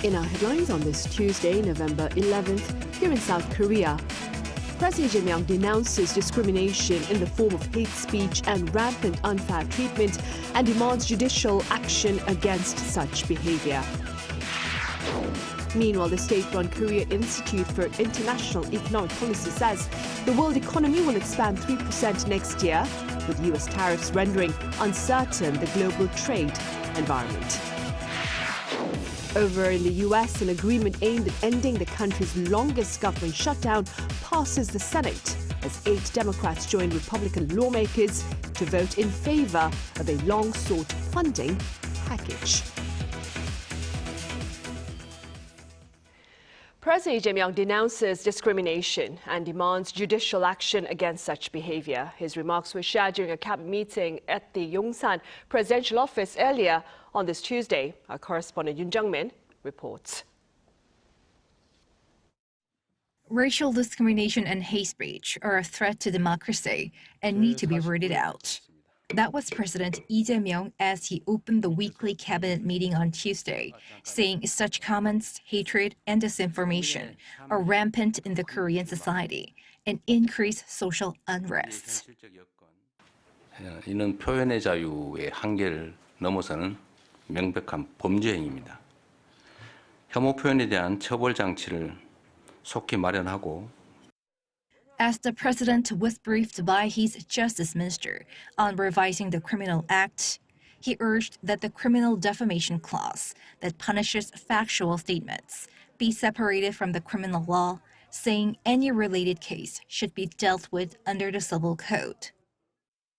In our headlines on this Tuesday, November 11th, here in South Korea, President Jae-myung denounces discrimination in the form of hate speech and rampant unfair treatment and demands judicial action against such behavior. Meanwhile, the state-run Korea Institute for International Economic Policy says the world economy will expand 3% next year, with U.S. tariffs rendering uncertain the global trade environment. Over in the U.S., an agreement aimed at ending the country's longest government shutdown passes the Senate as 8 Democrats join Republican lawmakers to vote in favor of a long-sought funding package. President Jae-myung denounces discrimination and demands judicial action against such behavior. His remarks were shared during a cabinet meeting at the Yongsan presidential office earlier on this Tuesday. Our correspondent Yoon Jung-min reports. Racial discrimination and hate speech are a threat to democracy and need to be rooted out. That was President Lee Jae-myung as he opened the weekly cabinet meeting on Tuesday, saying such comments, hatred, and disinformation are rampant in the Korean society and increase social unrest. 이는 표현의 자유의 한계를 넘어서는 명백한 범죄 행위입니다. 혐오 표현에 대한 처벌 장치를 속히 마련하고 As the president was briefed by his justice minister on revising the Criminal Act, he urged that the criminal defamation clause that punishes factual statements be separated from the criminal law, saying any related case should be dealt with under the civil code.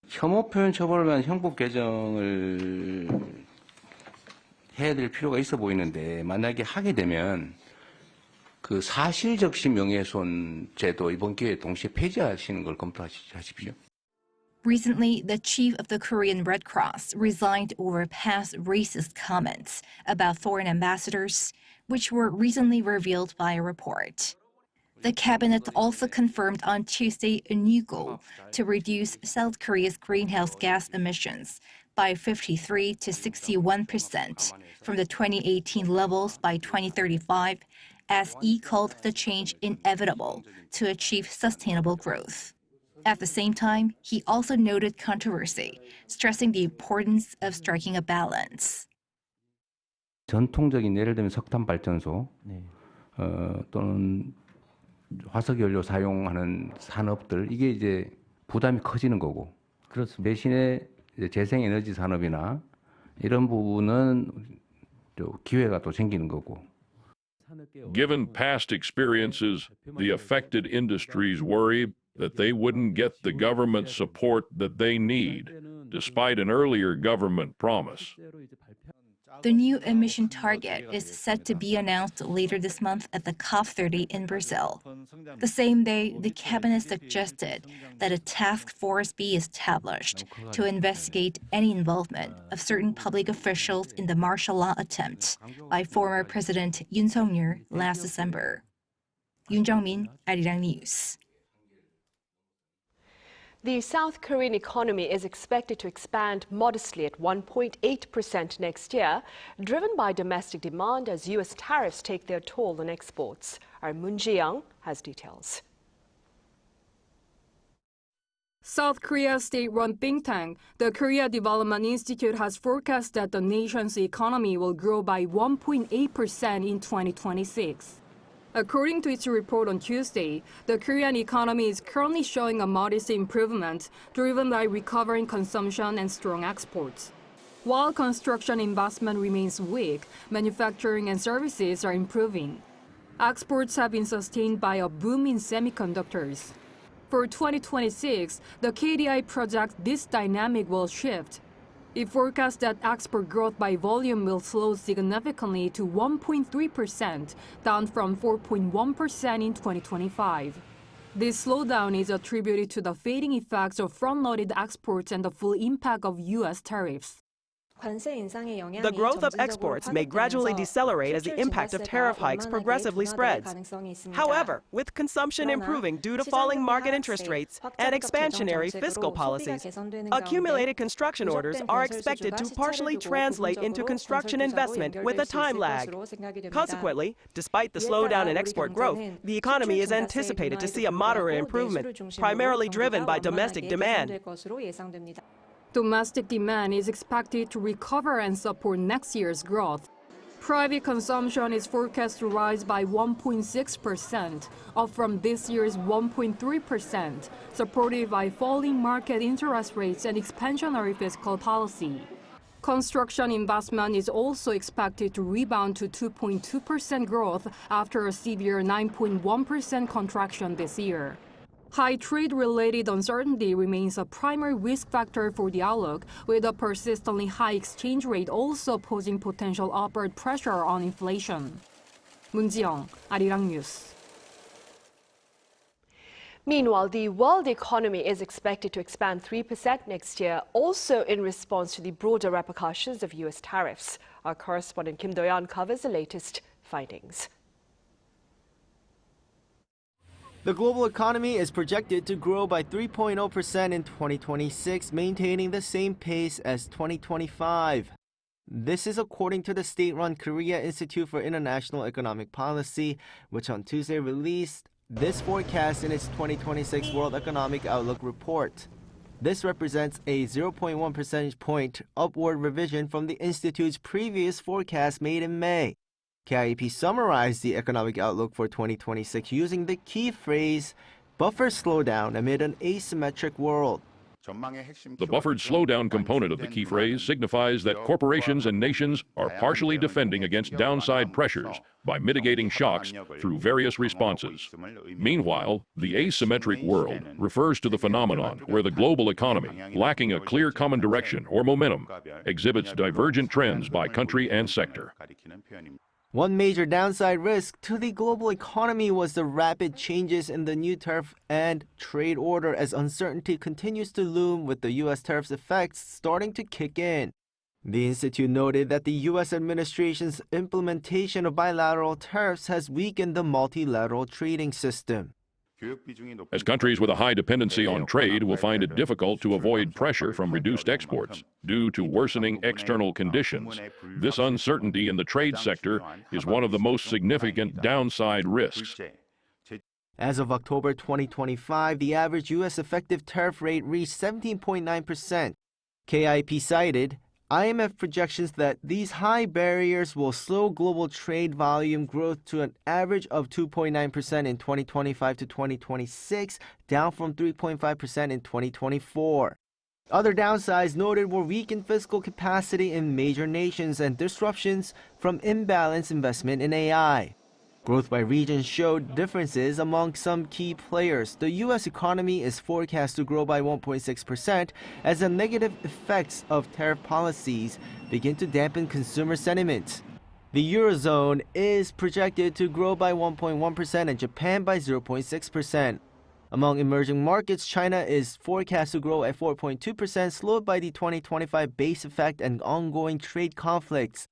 혐오 표현 처벌을 위한 형법 개정을 해야 될 필요가 있어 보이는데 만약에 하게 되면 그 사실적시 명예훼손 제도 이번 기회에 동시에 폐지하시는 걸 검토하십시오. Recently, the chief of the Korean Red Cross resigned over past racist comments about foreign ambassadors, which were recently revealed by a report. The cabinet also confirmed on Tuesday a new goal to reduce South Korea's greenhouse gas emissions by 53 to 61% from the 2018 levels by 2035, as he called the change inevitable to achieve sustainable growth. At the same time, he also noted controversy, stressing the importance of striking a balance. 전통적인 예를 들면 석탄 발전소 또는 화석 연료 사용하는 산업들 이게 이제 부담이 커지는 거고. 그렇습니다. 대신에 이제 재생 에너지 산업이나 이런 부분은 기회가 또 생기는 거고. Given past experiences, the affected industries worry that they wouldn't get the government support that they need, despite an earlier government promise. The new emission target is set to be announced later this month at the COP30 in Brazil. The same day, the cabinet suggested that a task force be established to investigate any involvement of certain public officials in the martial law attempt by former President Yoon Suk-yeol last December. Yoon Jung-min, Arirang News. The South Korean economy is expected to expand modestly at 1.8% next year, driven by domestic demand as U.S. tariffs take their toll on exports. Our Moon Ji-young has details. South Korea's state-run think tank, the Korea Development Institute, has forecast that the nation's economy will grow by 1.8% in 2026. According to its report on Tuesday, the Korean economy is currently showing a modest improvement, driven by recovering consumption and strong exports. While construction investment remains weak, manufacturing and services are improving. Exports have been sustained by a boom in semiconductors. For 2026, the KDI projects this dynamic will shift. It forecasts that export growth by volume will slow significantly to 1.3%, down from 4.1% in 2025. This slowdown is attributed to the fading effects of front-loaded exports and the full impact of U.S. tariffs. The growth of exports may gradually decelerate as the impact of tariff hikes progressively spreads. However, with consumption improving due to falling market interest rates and expansionary fiscal policies, accumulated construction orders are expected to partially translate into construction investment with a time lag. Consequently, despite the slowdown in export growth, the economy is anticipated to see a moderate improvement, primarily driven by domestic demand. Domestic demand is expected to recover and support next year's growth. Private consumption is forecast to rise by 1.6%, up from this year's 1.3%, supported by falling market interest rates and expansionary fiscal policy. Construction investment is also expected to rebound to 2.2% growth after a severe 9.1% contraction this year. High trade-related uncertainty remains a primary risk factor for the outlook, with a persistently high exchange rate also posing potential upward pressure on inflation. Moon Ji-young, Arirang News. Meanwhile, the world economy is expected to expand 3% next year, also in response to the broader repercussions of U.S. tariffs. Our correspondent Kim Do-yeon covers the latest findings. The global economy is projected to grow by 3.0% in 2026, maintaining the same pace as 2025. This is according to the state-run Korea Institute for International Economic Policy, which on Tuesday released this forecast in its 2026 World Economic Outlook report. This represents a 0.1 percentage point upward revision from the Institute's previous forecast made in May. KIEP summarized the economic outlook for 2026 using the key phrase, buffer slowdown amid an asymmetric world. The buffered slowdown component of the key phrase signifies that corporations and nations are partially defending against downside pressures by mitigating shocks through various responses. Meanwhile, the asymmetric world refers to the phenomenon where the global economy, lacking a clear common direction or momentum, exhibits divergent trends by country and sector. One major downside risk to the global economy was the rapid changes in the new tariff and trade order as uncertainty continues to loom with the U.S. tariffs effects starting to kick in. The Institute noted that the U.S. administration's implementation of bilateral tariffs has weakened the multilateral trading system. As countries with a high dependency on trade will find it difficult to avoid pressure from reduced exports due to worsening external conditions, this uncertainty in the trade sector is one of the most significant downside risks. As of October 2025, the average U.S. effective tariff rate reached 17.9%. KIEP cited IMF projections that these high barriers will slow global trade volume growth to an average of 2.9% in 2025 to 2026, down from 3.5% in 2024. Other downsides noted were weakened fiscal capacity in major nations and disruptions from imbalanced investment in AI. Growth by region showed differences among some key players. The U.S. economy is forecast to grow by 1.6% as the negative effects of tariff policies begin to dampen consumer sentiment. The Eurozone is projected to grow by 1.1% and Japan by 0.6%. Among emerging markets, China is forecast to grow at 4.2%, slowed by the 2025 base effect and ongoing trade conflicts.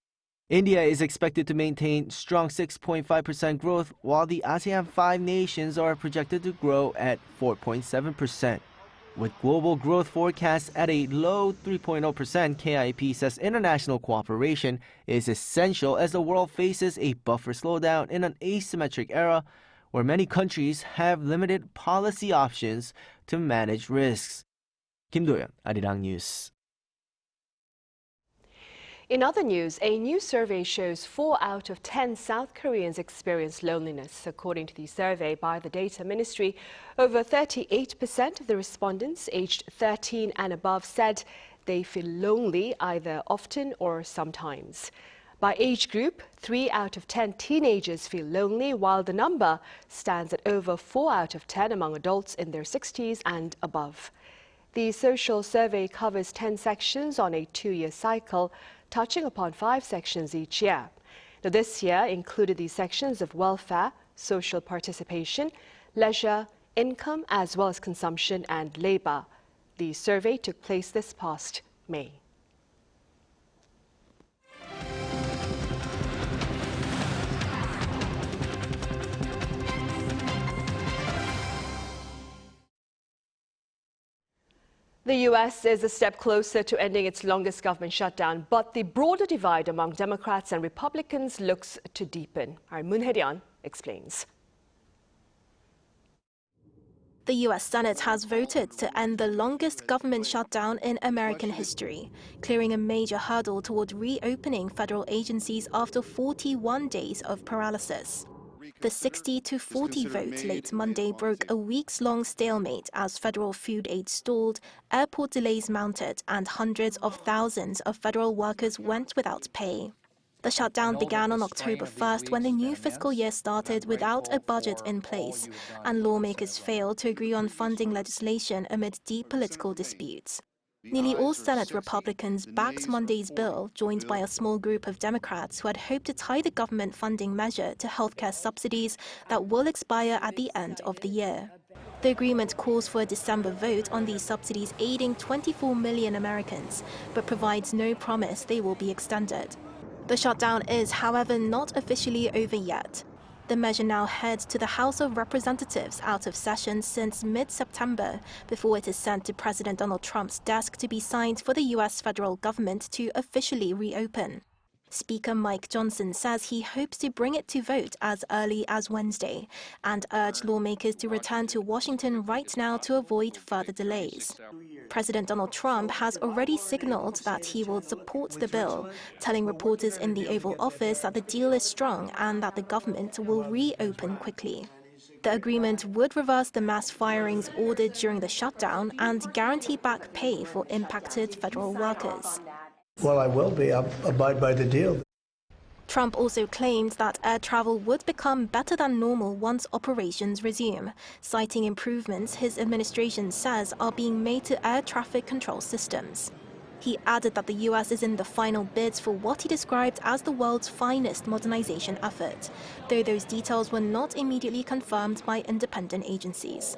India is expected to maintain strong 6.5% growth, while the ASEAN 5 nations are projected to grow at 4.7%. With global growth forecasts at a low 3.0%, KIEP says international cooperation is essential as the world faces a buffer slowdown in an asymmetric era where many countries have limited policy options to manage risks. Kim Do-yeon, Arirang News. In other news, a new survey shows 4 out of 10 South Koreans experience loneliness. According to the survey by the Data Ministry, over 38% of the respondents aged 13 and above said they feel lonely either often or sometimes. By age group, 3 out of 10 teenagers feel lonely, while the number stands at over 4 out of 10 among adults in their 60s and above. The social survey covers 10 sections on a 2-year cycle, touching upon 5 sections each year. Now, this year included the sections of welfare, social participation, leisure, income, as well as consumption and labor. The survey took place this past May. The U.S. is a step closer to ending its longest government shutdown, but the broader divide among Democrats and Republicans looks to deepen. Our Moon Hye-ryun explains. The U.S. Senate has voted to end the longest government shutdown in American history, clearing a major hurdle toward reopening federal agencies after 41 days of paralysis. The 60-40 vote late Monday broke a weeks-long stalemate as federal food aid stalled, airport delays mounted, and hundreds of thousands of federal workers went without pay. The shutdown began on October 1st when the new fiscal year started without a budget in place, and lawmakers failed to agree on funding legislation amid deep political disputes. Nearly all Senate Republicans backed Monday's bill, joined by a small group of Democrats who had hoped to tie the government funding measure to healthcare subsidies that will expire at the end of the year. The agreement calls for a December vote on these subsidies aiding 24 million Americans, but provides no promise they will be extended. The shutdown is, however, not officially over yet. The measure now heads to the House of Representatives out of session since mid-September, before it is sent to President Donald Trump's desk to be signed for the U.S. federal government to officially reopen. Speaker Mike Johnson says he hopes to bring it to vote as early as Wednesday and urged lawmakers to return to Washington right now to avoid further delays. President Donald Trump has already signaled that he will support the bill, telling reporters in the Oval Office that the deal is strong and that the government will reopen quickly. The agreement would reverse the mass firings ordered during the shutdown and guarantee back pay for impacted federal workers. Well, I will be. I'll abide by the deal. Trump also claimed that air travel would become better than normal once operations resume, citing improvements his administration says are being made to air traffic control systems. He added that the U.S. is in the final bids for what he described as the world's finest modernization effort, though those details were not immediately confirmed by independent agencies.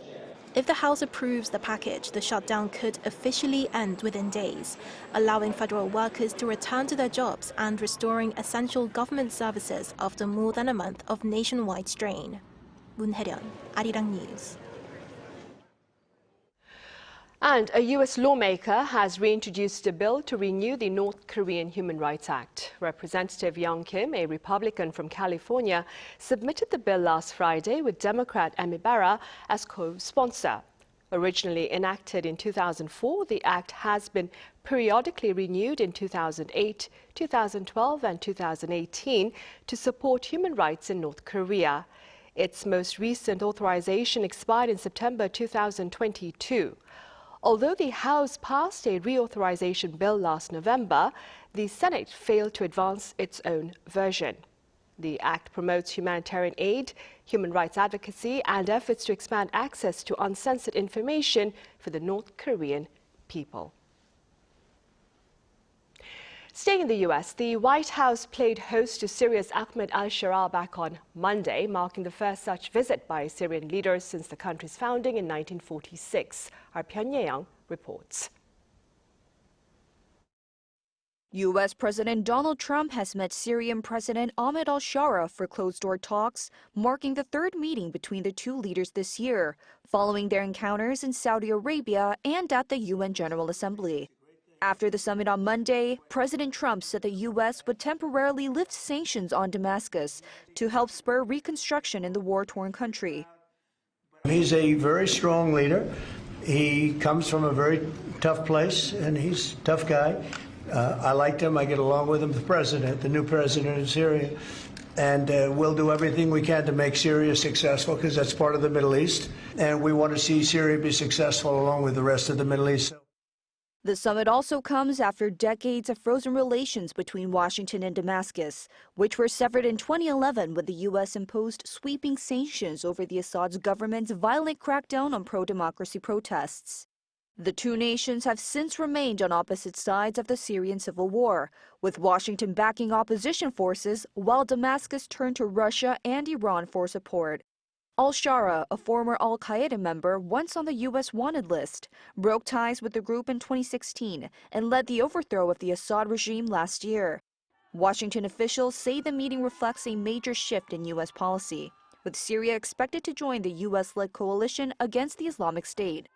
If the House approves the package, the shutdown could officially end within days, allowing federal workers to return to their jobs and restoring essential government services after more than a month of nationwide strain. Moon Hye-ryun, Arirang News. And a U.S. lawmaker has reintroduced a bill to renew the North Korean Human Rights Act. Representative Young Kim, a Republican from California, submitted the bill last Friday with Democrat Amy Barra as co-sponsor. Originally enacted in 2004, the act has been periodically renewed in 2008, 2012 and 2018 to support human rights in North Korea. Its most recent authorization expired in September 2022. Although the House passed a reauthorization bill last November, the Senate failed to advance its own version. The act promotes humanitarian aid, human rights advocacy, and efforts to expand access to uncensored information for the North Korean people. Staying in the U.S., the White House played host to Syria's Ahmed Al-Shara back on Monday, marking the first such visit by a Syrian leader since the country's founding in 1946. Our Pyongyang reports. U.S. President Donald Trump has met Syrian President Ahmed Al-Shara for closed-door talks, marking the third meeting between the two leaders this year, following their encounters in Saudi Arabia and at the UN General Assembly. After the summit on Monday, President Trump said the U.S. would temporarily lift sanctions on Damascus to help spur reconstruction in the war-torn country. He's a very strong leader. He comes from a very tough place, and he's a tough guy. I liked him. I get along with him, the new president of Syria. And we'll do everything we can to make Syria successful, because that's part of the Middle East. And we want to see Syria be successful along with the rest of the Middle East. The summit also comes after decades of frozen relations between Washington and Damascus, which were severed in 2011 when the U.S. imposed sweeping sanctions over the Assad's government's violent crackdown on pro-democracy protests. The two nations have since remained on opposite sides of the Syrian civil war, with Washington backing opposition forces while Damascus turned to Russia and Iran for support. Al-Shara, a former al-Qaeda member once on the U.S. wanted list, broke ties with the group in 2016 and led the overthrow of the Assad regime last year. Washington officials say the meeting reflects a major shift in U.S. policy, with Syria expected to join the U.S.-led coalition against the Islamic State.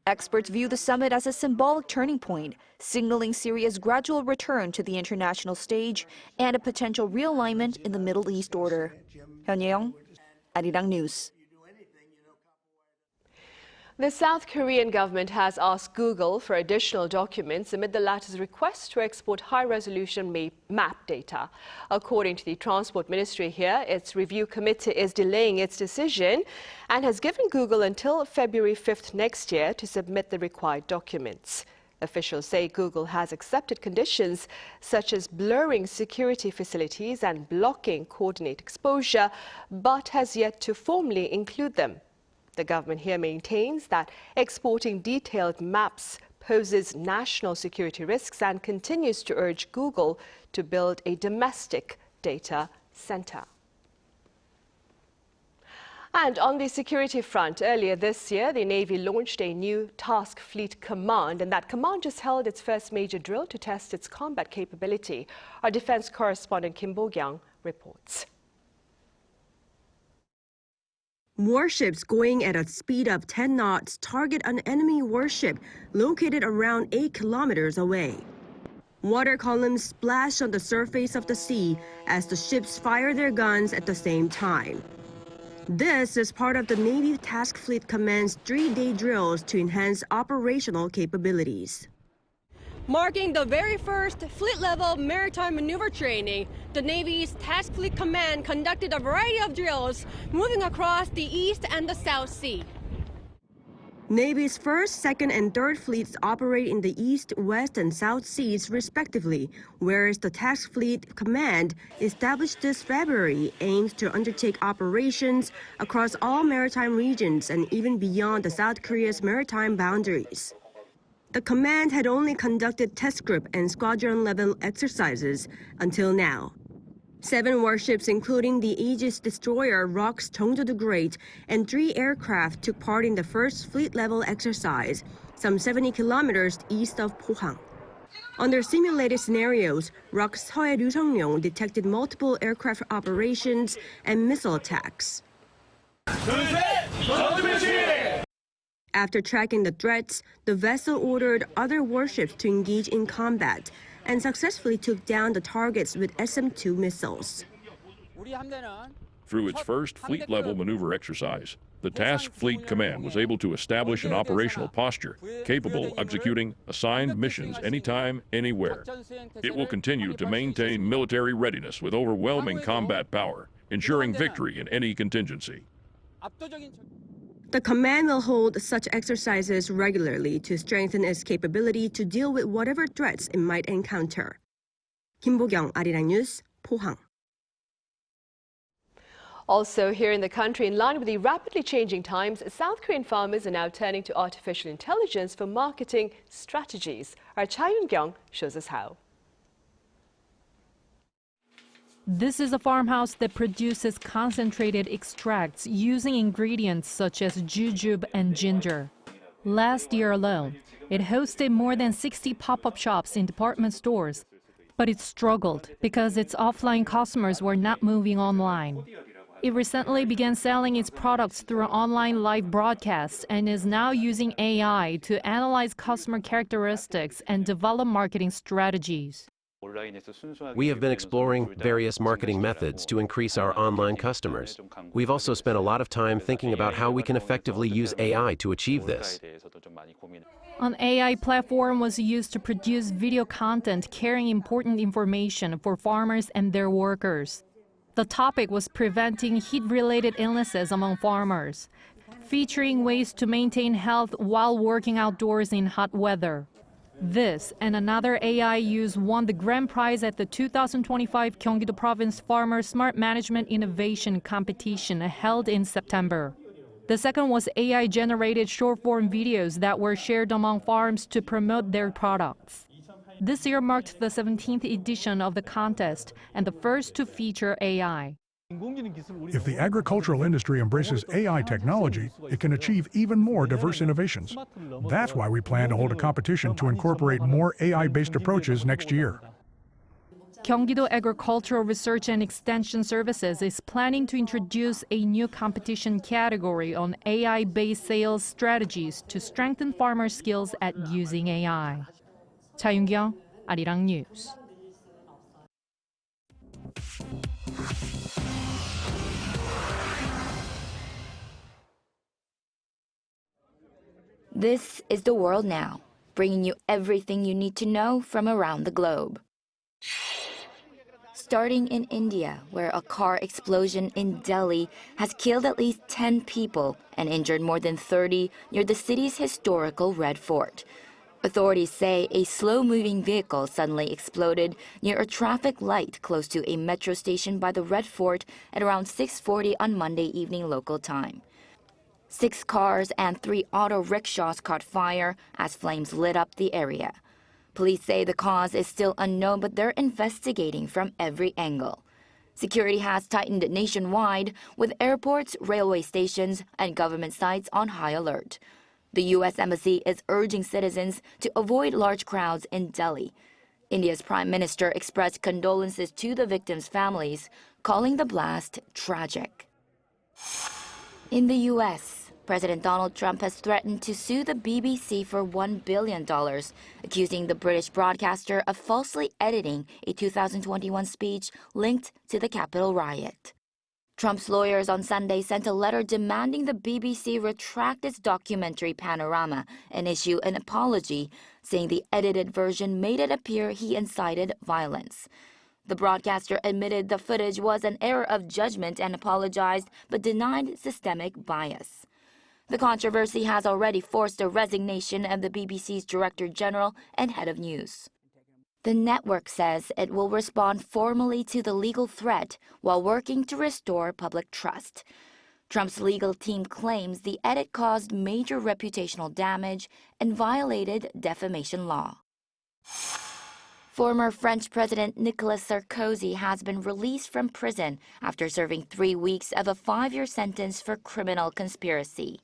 Experts view the summit as a symbolic turning point, signaling Syria's gradual return to the international stage and a potential realignment in the Middle East order. Hyun-yeong, Arirang News. The South Korean government has asked Google for additional documents amid the latter's request to export high-resolution map data. According to the Transport Ministry here, its review committee is delaying its decision and has given Google until February 5th next year to submit the required documents. Officials say Google has accepted conditions such as blurring security facilities and blocking coordinate exposure, but has yet to formally include them. The government here maintains that exporting detailed maps poses national security risks and continues to urge Google to build a domestic data center. And on the security front, earlier this year, the Navy launched a new Task Fleet Command, and that command just held its first major drill to test its combat capability. Our defense correspondent Kim Bo-kyung reports. Warships going at a speed of 10 knots target an enemy warship located around 8 kilometers away. Water columns splash on the surface of the sea as the ships fire their guns at the same time. This is part of the Navy Task Fleet Command's 3-day drills to enhance operational capabilities. Marking the very first fleet-level maritime maneuver training, the Navy's Task Fleet Command conducted a variety of drills moving across the East and the South Sea. Navy's 1st, 2nd, and 3rd fleets operate in the East, West, and South Seas respectively, whereas the Task Fleet Command, established this February, aims to undertake operations across all maritime regions and even beyond the South Korea's maritime boundaries. The command had only conducted test group and squadron-level exercises until now. 7 warships, including the Aegis destroyer ROK's Cheongdo the Great, and 3 aircraft took part in the first fleet-level exercise, some 70 kilometers east of Pohang. Under simulated scenarios, ROK's Seoul Ryuseong detected multiple aircraft operations and missile attacks. After tracking the threats, the vessel ordered other warships to engage in combat and successfully took down the targets with SM-2 missiles. Through its first fleet-level maneuver exercise, the Task Fleet Command was able to establish an operational posture capable of executing assigned missions anytime, anywhere. It will continue to maintain military readiness with overwhelming combat power, ensuring victory in any contingency. The command will hold such exercises regularly to strengthen its capability to deal with whatever threats it might encounter. Kim Bo-kyung, Arirang News, Pohang. Also here in the country, in line with the rapidly changing times, South Korean farmers are now turning to artificial intelligence for marketing strategies. Our Cha Yoon-kyung shows us how. This is a farmhouse that produces concentrated extracts using ingredients such as jujube and ginger. Last year alone, it hosted more than 60 pop-up shops in department stores, but it struggled because its offline customers were not moving online. It recently began selling its products through online live broadcasts and is now using AI to analyze customer characteristics and develop marketing strategies. We have been exploring various marketing methods to increase our online customers. We've also spent a lot of time thinking about how we can effectively use AI to achieve this. An AI platform was used to produce video content carrying important information for farmers and their workers. The topic was preventing heat-related illnesses among farmers, featuring ways to maintain health while working outdoors in hot weather. This and another AI use won the grand prize at the 2025 Gyeonggi-do Province Farmer Smart Management Innovation Competition held in September. The second was AI-generated short-form videos that were shared among farms to promote their products. This year marked the 17th edition of the contest and the first to feature AI. If the agricultural industry embraces AI technology, it can achieve even more diverse innovations. That's why we plan to hold a competition to incorporate more AI-based approaches next year. Gyeonggi-do Agricultural Research and Extension Services is planning to introduce a new competition category on AI-based sales strategies to strengthen farmer skills at using AI. Cha Yoon-kyung, Arirang News. This is The World Now, bringing you everything you need to know from around the globe. Starting in India, where a car explosion in Delhi has killed at least 10 people and injured more than 30 near the city's historical Red Fort. Authorities say a slow-moving vehicle suddenly exploded near a traffic light close to a metro station by the Red Fort at around 6:40 on Monday evening local time. 6 cars and 3 auto rickshaws caught fire as flames lit up the area. Police say the cause is still unknown, but they're investigating from every angle. Security has tightened nationwide, with airports, railway stations, and government sites on high alert. The U.S. Embassy is urging citizens to avoid large crowds in Delhi. India's Prime Minister expressed condolences to the victims' families, calling the blast tragic. In the U.S., President Donald Trump has threatened to sue the BBC for $1 billion, accusing the British broadcaster of falsely editing a 2021 speech linked to the Capitol riot. Trump's lawyers on Sunday sent a letter demanding the BBC retract its documentary Panorama and issue an apology, saying the edited version made it appear he incited violence. The broadcaster admitted the footage was an error of judgment and apologized, but denied systemic bias. The controversy has already forced the resignation of the BBC's Director General and Head of News. The network says it will respond formally to the legal threat while working to restore public trust. Trump's legal team claims the edit caused major reputational damage and violated defamation law. Former French President Nicolas Sarkozy has been released from prison after serving 3 weeks of a 5-year sentence for criminal conspiracy.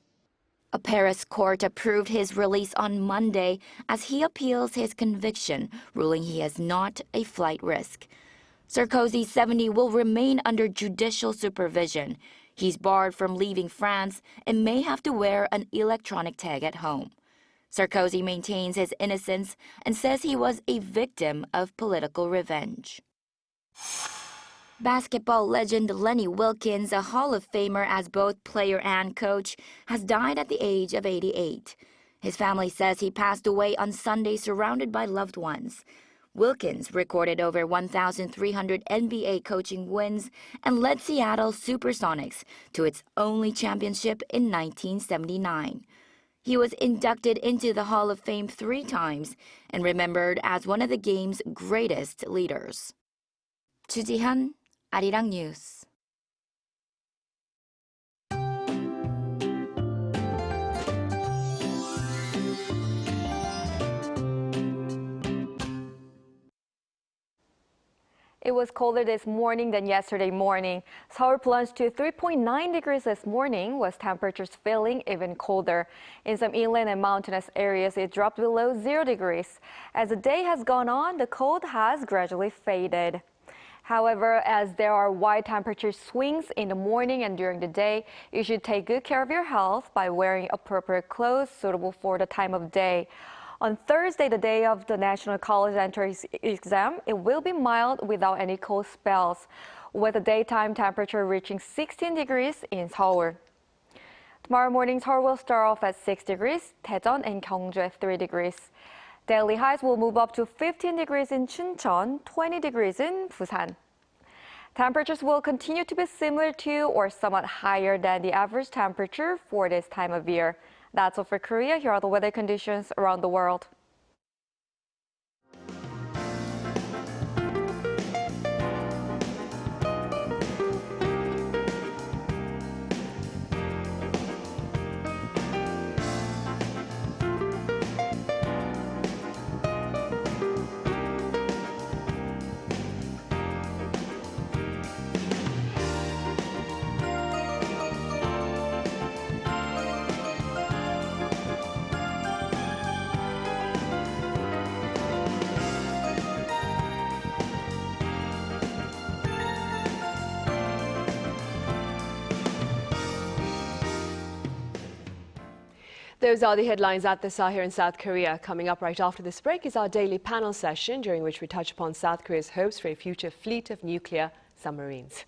A Paris court approved his release on Monday as he appeals his conviction, ruling he is not a flight risk. Sarkozy, 70, will remain under judicial supervision. He's barred from leaving France and may have to wear an electronic tag at home. Sarkozy maintains his innocence and says he was a victim of political revenge. Basketball legend Lenny Wilkens, a Hall of Famer as both player and coach, has died at the age of 88. His family says he passed away on Sunday surrounded by loved ones. Wilkens recorded over 1,300 NBA coaching wins and led Seattle Supersonics to its only championship in 1979. He was inducted into the Hall of Fame 3 times and remembered as one of the game's greatest leaders. Chu Ji-hyun, Arirang News. It was colder this morning than yesterday morning. Seoul plunged to 3.9 degrees this morning, with temperatures feeling even colder. In some inland and mountainous areas, it dropped below 0 degrees. As the day has gone on, the cold has gradually faded. However, as there are wide temperature swings in the morning and during the day, you should take good care of your health by wearing appropriate clothes suitable for the time of day. On Thursday, the day of the National College Entrance Exam, it will be mild without any cold spells, with the daytime temperature reaching 16 degrees in Seoul. Tomorrow morning, Seoul will start off at 6 degrees, Daejeon and Gyeongju at 3 degrees. Daily highs will move up to 15 degrees in Chuncheon, 20 degrees in Busan. Temperatures will continue to be similar to or somewhat higher than the average temperature for this time of year. That's all for Korea. Here are the weather conditions around the world. Those are the headlines at the thaw here in South Korea. Coming up right after this break is our daily panel session, during which we touch upon South Korea's hopes for a future fleet of nuclear submarines.